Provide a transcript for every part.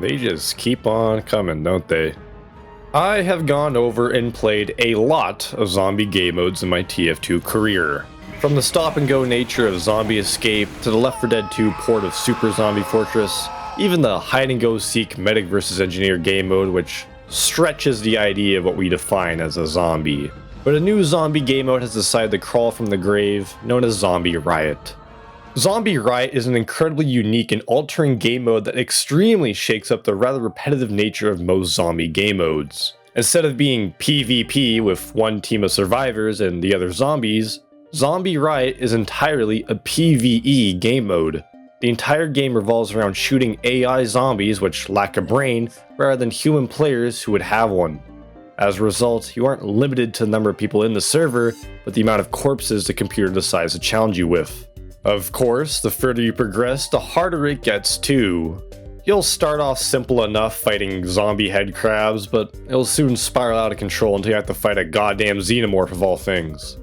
They just keep on coming, don't they? I have gone over and played a lot of zombie game modes in my TF2 career. From the stop and go nature of Zombie Escape to the Left 4 Dead 2 port of Super Zombie Fortress, even the hide and go seek medic vs engineer game mode, which stretches the idea of what we define as a zombie. But a new zombie game mode has decided to crawl from the grave, known as Zombie Riot. Zombie Riot is an incredibly unique and altering game mode that extremely shakes up the rather repetitive nature of most zombie game modes. Instead of being PvP with one team of survivors and the other zombies, Zombie Riot is entirely a PvE game mode. The entire game revolves around shooting AI zombies which lack a brain rather than human players who would have one. As a result, you aren't limited to the number of people in the server, but the amount of corpses the computer decides to challenge you with. Of course, the further you progress, the harder it gets too. You'll start off simple enough fighting zombie head crabs, but it'll soon spiral out of control until you have to fight a goddamn xenomorph of all things.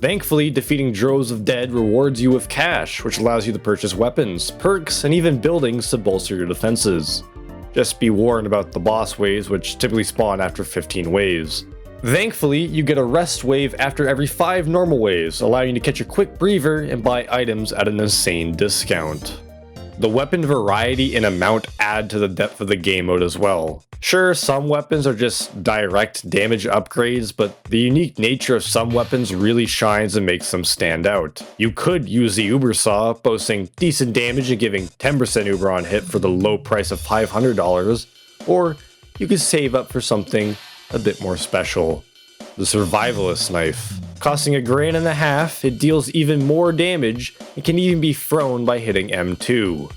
Thankfully, defeating droves of dead rewards you with cash, which allows you to purchase weapons, perks, and even buildings to bolster your defenses. Just be warned about the boss waves, which typically spawn after 15 waves. Thankfully, you get a rest wave after every 5 normal waves, allowing you to catch a quick breather and buy items at an insane discount. The weapon variety and amount add to the depth of the game mode as well. Sure, some weapons are just direct damage upgrades, but the unique nature of some weapons really shines and makes them stand out. You could use the Uber Saw, boasting decent damage and giving 10% Uber on hit for the low price of $500, or you could save up for something a bit more special. The Survivalist Knife. Costing $1.50, it deals even more damage and can even be thrown by hitting M2.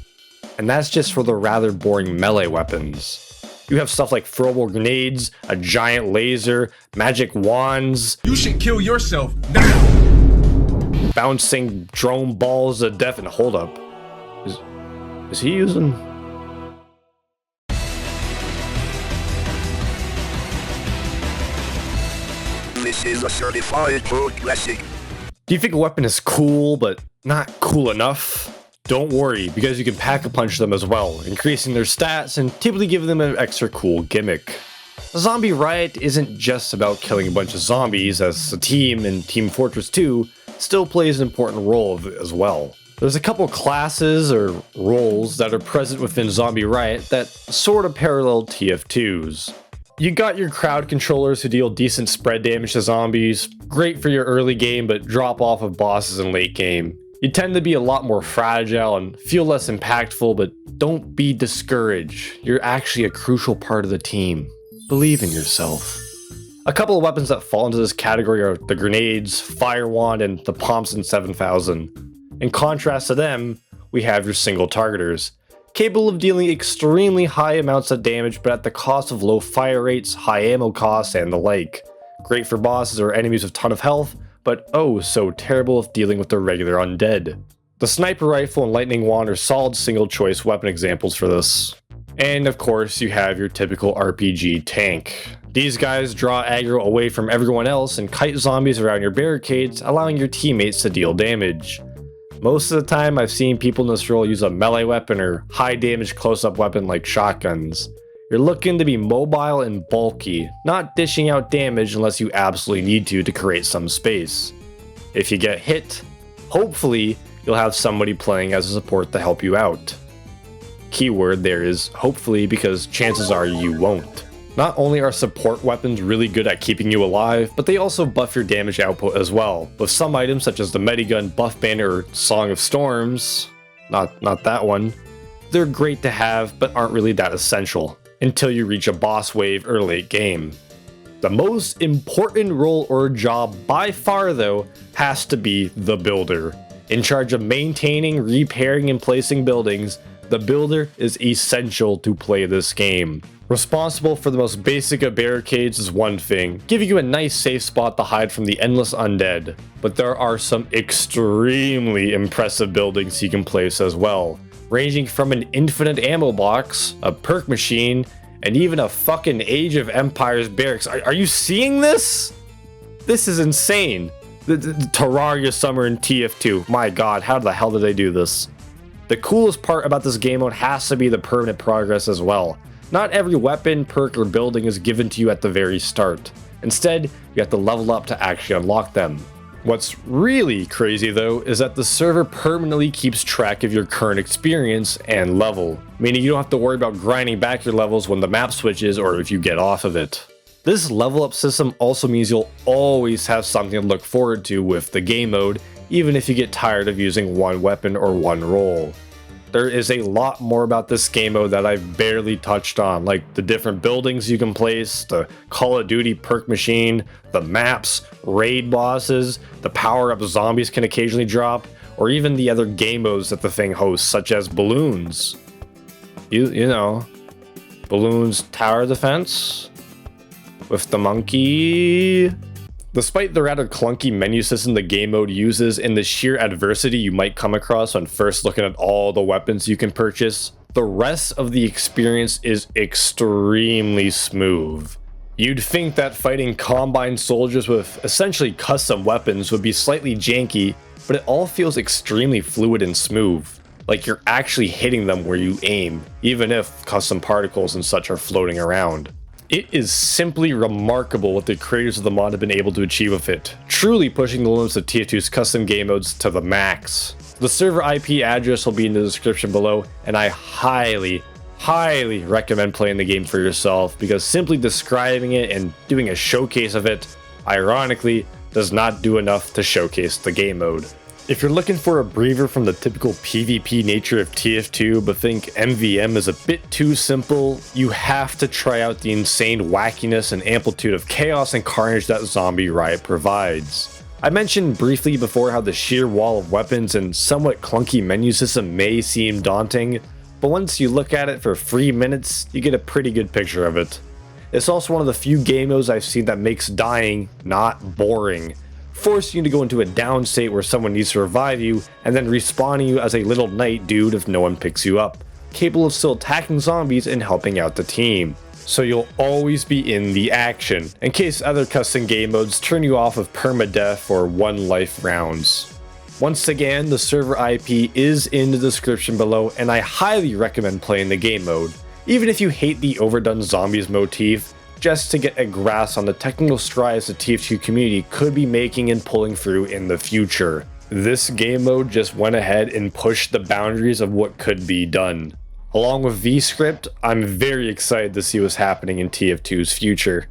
And that's just for the rather boring melee weapons. You have stuff like throwable grenades, a giant laser, magic wands. You should kill yourself now! Bouncing drone balls to death. And hold up. Is he using... This is a certified pro classic. Do you think a weapon is cool, but not cool enough? Don't worry, because you can pack-a-punch them as well, increasing their stats and typically giving them an extra cool gimmick. Zombie Riot isn't just about killing a bunch of zombies, as the team in Team Fortress 2 still plays an important role as well. There's a couple classes or roles that are present within Zombie Riot that sort of parallel TF2's. You got your crowd controllers who deal decent spread damage to zombies, great for your early game but drop off of bosses in late game. You tend to be a lot more fragile and feel less impactful, but don't be discouraged. You're actually a crucial part of the team. Believe in yourself. A couple of weapons that fall into this category are the grenades, fire wand, and the Thompson 7000. In contrast to them, we have your single targeters, capable of dealing extremely high amounts of damage but at the cost of low fire rates, high ammo costs, and the like. Great for bosses or enemies with a ton of health, but oh so terrible if dealing with the regular undead. The sniper rifle and lightning wand are solid single choice weapon examples for this. And of course you have your typical RPG tank. These guys draw aggro away from everyone else and kite zombies around your barricades, allowing your teammates to deal damage. Most of the time I've seen people in this role use a melee weapon or high damage close-up weapon like shotguns. You're looking to be mobile and bulky, not dishing out damage unless you absolutely need to create some space. If you get hit, hopefully you'll have somebody playing as a support to help you out. Keyword there is hopefully, because chances are you won't. Not only are support weapons really good at keeping you alive, but they also buff your damage output as well, with some items such as the Medigun Buff Banner or Song of Storms, not that one. They're great to have, but aren't really that essential, until you reach a boss wave or late game. The most important role or job by far though, has to be the builder. In charge of maintaining, repairing, and placing buildings, the builder is essential to play this game. Responsible for the most basic of barricades is one thing, giving you a nice safe spot to hide from the endless undead, but there are some extremely impressive buildings you can place as well, ranging from an infinite ammo box, a perk machine, and even a fucking Age of Empires barracks. Are you seeing this? This is insane. The Terraria Summer in TF2, my god, how the hell did they do this? The coolest part about this game mode has to be the permanent progress as well. Not every weapon, perk, or building is given to you at the very start. Instead, you have to level up to actually unlock them. What's really crazy though is that the server permanently keeps track of your current experience and level, meaning you don't have to worry about grinding back your levels when the map switches or if you get off of it. This level up system also means you'll always have something to look forward to with the game mode, even if you get tired of using one weapon or one role. There is a lot more about this game mode that I've barely touched on, like the different buildings you can place, the Call of Duty perk machine, the maps, raid bosses, the power-up zombies can occasionally drop, or even the other game modes that the thing hosts, such as balloons. You know, balloons tower defense with the monkey. Despite the rather clunky menu system the game mode uses and the sheer adversity you might come across when first looking at all the weapons you can purchase, the rest of the experience is extremely smooth. You'd think that fighting combine soldiers with essentially custom weapons would be slightly janky, but it all feels extremely fluid and smooth, like you're actually hitting them where you aim, even if custom particles and such are floating around. It is simply remarkable what the creators of the mod have been able to achieve with it, truly pushing the limits of TF2's custom game modes to the max. The server IP address will be in the description below, and I highly recommend playing the game for yourself, because simply describing it and doing a showcase of it, ironically, does not do enough to showcase the game mode. If you're looking for a breather from the typical PvP nature of TF2 but think MVM is a bit too simple, you have to try out the insane wackiness and amplitude of chaos and carnage that Zombie Riot provides. I mentioned briefly before how the sheer wall of weapons and somewhat clunky menu system may seem daunting, but once you look at it for 3 minutes, you get a pretty good picture of it. It's also one of the few game modes I've seen that makes dying not boring, forcing you to go into a down state where someone needs to revive you, and then respawning you as a little knight dude if no one picks you up, capable of still attacking zombies and helping out the team. So you'll always be in the action, in case other custom game modes turn you off of permadeath or one life rounds. Once again, the server IP is in the description below, and I highly recommend playing the game mode, even if you hate the overdone zombies motif, just to get a grasp on the technical strides the TF2 community could be making and pulling through in the future. This game mode just went ahead and pushed the boundaries of what could be done. Along with VScript, I'm very excited to see what's happening in TF2's future.